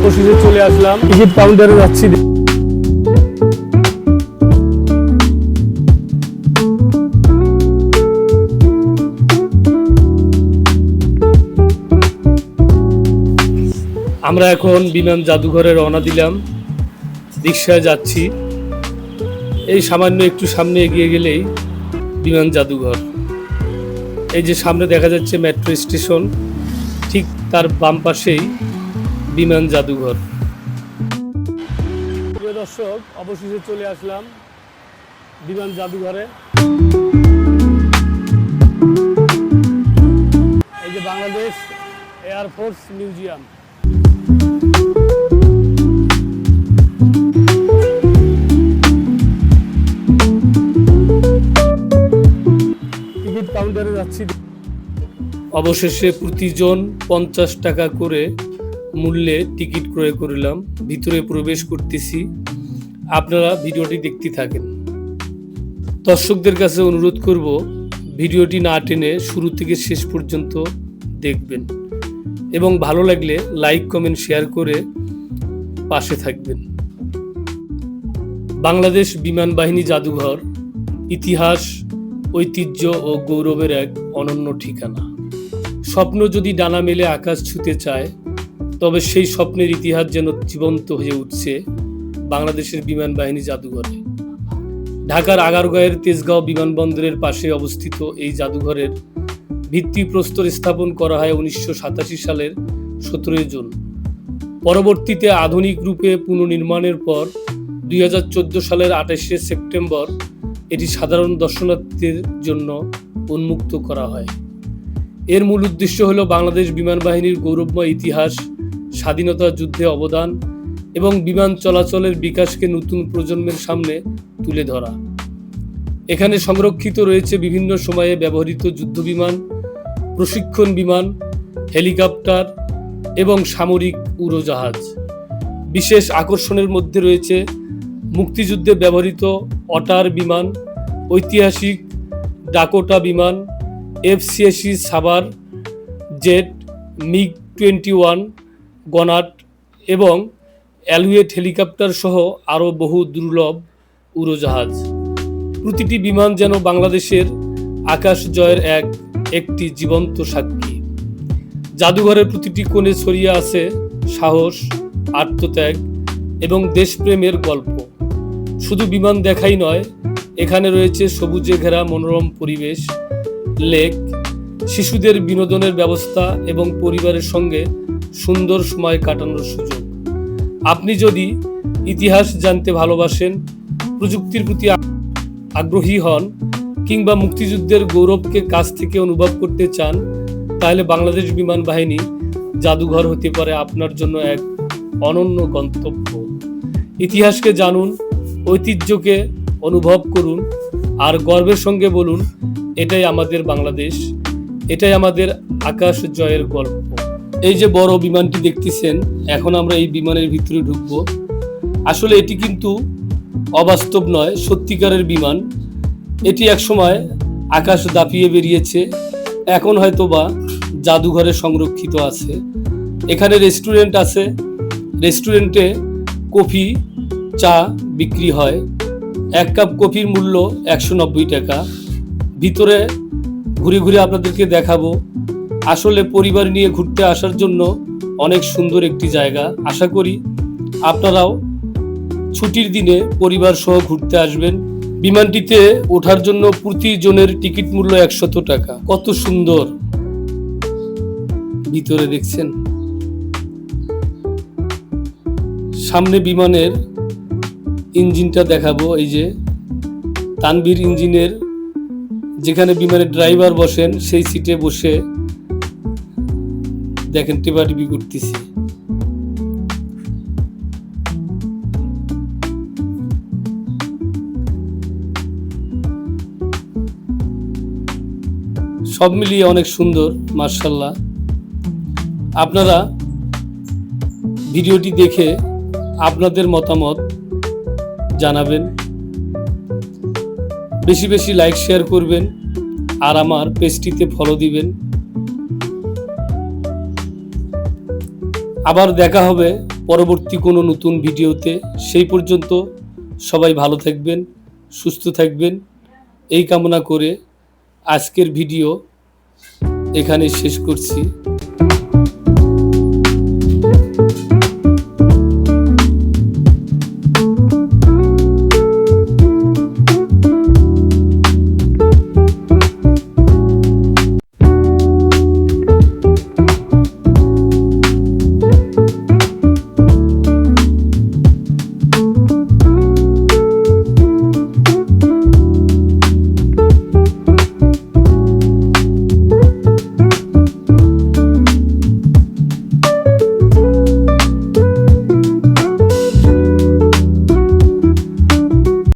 অবশেষে চলে আসলাম, টিকিট কাউন্টারে যাচ্ছি। আমরা এখন বিমান জাদুঘরে রওনা দিলাম, রিকশায় যাচ্ছি। এই সামান্য একটু সামনে এগিয়ে গেলেই বিমান জাদুঘর। এই যে সামনে দেখা যাচ্ছে মেট্রো স্টেশন, ঠিক তার বাম পাশেই বিমান জাদুঘর। প্রিয় দর্শক, অবশেষে চলে আসলাম বিমান জাদুঘরে। এই যে বাংলাদেশ এয়ারফোর্স মিউজিয়াম। টিকিট কাউন্টারে যাচ্ছি। অবশেষে প্রতিজন 50 টাকা করে মূল্যে টিকিট ক্রয় করলাম। ভিতরে প্রবেশ করতেছি, আপনারা ভিডিওটি দেখতে থাকেন। দর্শকদের কাছে অনুরোধ করব, ভিডিওটি না টেনে শুরু থেকে শেষ পর্যন্ত দেখবেন এবং ভালো লাগলে লাইক কমেন্ট শেয়ার করে পাশে থাকবেন। বাংলাদেশ বিমান বাহিনী জাদুঘর ইতিহাস, ঐতিহ্য ও গৌরবের এক অনন্য ঠিকানা। স্বপ্ন যদি ডানা মেলে আকাশ ছুঁতে চায়, তবে সেই স্বপ্নের ইতিহাস যেন জীবন্ত হয়ে উঠছে বাংলাদেশের বিমান বাহিনী জাদুঘরে। ঢাকার আগারগাঁওয়ের তেজগাঁও বিমানবন্দরের পাশে অবস্থিত এই জাদুঘরের ভিত্তিপ্রস্তর স্থাপন করা হয় 1987 সালের 17 জুন। পরবর্তীতে আধুনিক রূপে পুনর্নির্মাণের পর 2014 সালের 28 সেপ্টেম্বর এটি সাধারণ দর্শনার্থীদের জন্য উন্মুক্ত করা হয়। এর মূল উদ্দেশ্য হল বাংলাদেশ বিমান বাহিনীর গৌরবময় ইতিহাস, স্বাধীনতা যুদ্ধে অবদান এবং বিমান চলাচলের বিকাশকে নতুন প্রজন্মের সামনে তুলে ধরা। এখানে সংরক্ষিত রয়েছে বিভিন্ন সময়ে ব্যবহৃত যুদ্ধবিমান, প্রশিক্ষণ বিমান, হেলিকপ্টার এবং সামরিক উড়োজাহাজ। বিশেষ আকর্ষণের মধ্যে রয়েছে মুক্তিযুদ্ধে ব্যবহৃত অটার বিমান, ঐতিহাসিক ডাকোটা বিমান, F-86 সাবার জেট, MiG-21 গনাট এবং অ্যালুয়েট হেলিকপ্টার সহ আরও বহু দুর্লভ উড়োজাহাজ। প্রতিটি বিমান যেন বাংলাদেশের আকাশ জয়ের একটি জীবন্ত সাক্ষী। জাদুঘরের প্রতিটি কোণে ছড়িয়ে আছে সাহস, আত্মত্যাগ এবং দেশপ্রেমের গল্প। শুধু বিমান দেখাই নয়, এখানে রয়েছে সবুজে ঘেরা মনোরম পরিবেশ, লেক, শিশুদের বিনোদনের ব্যবস্থা এবং পরিবারের সঙ্গে সুন্দর সময় কাটানোর সুযোগ। আপনি যদি ইতিহাস জানতে ভালোবাসেন, প্রযুক্তির প্রতি আগ্রহী হন কিংবা মুক্তিযুদ্ধের গৌরবকে কাছ থেকে অনুভব করতে চান, তাহলে বাংলাদেশ বিমান বাহিনী জাদুঘর হতে পারে আপনার জন্য এক অনন্য গন্তব্য। ইতিহাসকে জানুন, ঐতিহ্যকে অনুভব করুন আর গর্বের সঙ্গে বলুন, এটাই আমাদের বাংলাদেশ, এটাই আমাদের আকাশ জয়ের গল্প। এই যে বড় বিমানটি দেখতেছেন, এখন আমরা এই বিমানের ভিতরে ঢুকব। আসলে এটি কিন্তু অবাস্তব নয়, সত্যিকারের বিমান। এটি একসময় আকাশ দাপিয়ে বেরিয়েছে, এখন হয়তো বা জাদুঘরে সংরক্ষিত আছে। এখানে রেস্টুরেন্ট আছে, রেস্টুরেন্টে কফি, চা বিক্রি হয়। এক কাপ কফির মূল্য 190 টাকা। ভিতরে ঘুরে ঘুরে আপনাদেরকে দেখাবো। আসলে পরিবার নিয়ে ঘুরতে আসার জন্য অনেক সুন্দর একটি জায়গা। আশা করি আপনারাও ছুটির দিনে পরিবার সহ ঘুরতে আসবেন। বিমানটিতে ওঠার জন্য প্রতি জনের টিকিট মূল্য 100 টাকা। কত সুন্দর ভিতরে দেখছেন। সামনে বিমানের ইঞ্জিনটা দেখাবো। এই যে তানভীর ইঞ্জিনের, যেখানে বিমানের ড্রাইভার বসেন সেই সিটে বসে দেখেন টেপাটিপি করতেছি। সব মিলিয়ে অনেক সুন্দর, মাশাআল্লাহ। আপনারা ভিডিওটি দেখে আপনাদের মতামত জানাবেন, বেশি বেশি লাইক শেয়ার করবেন আর আমার পেজটিতে ফলো দিবেন। আবার দেখা হবে পরবর্তী কোনো নতুন ভিডিওতে। সেই পর্যন্ত সবাই ভালো থাকবেন, সুস্থ থাকবেন এই কামনা করে আজকের ভিডিও এখানে শেষ করছি।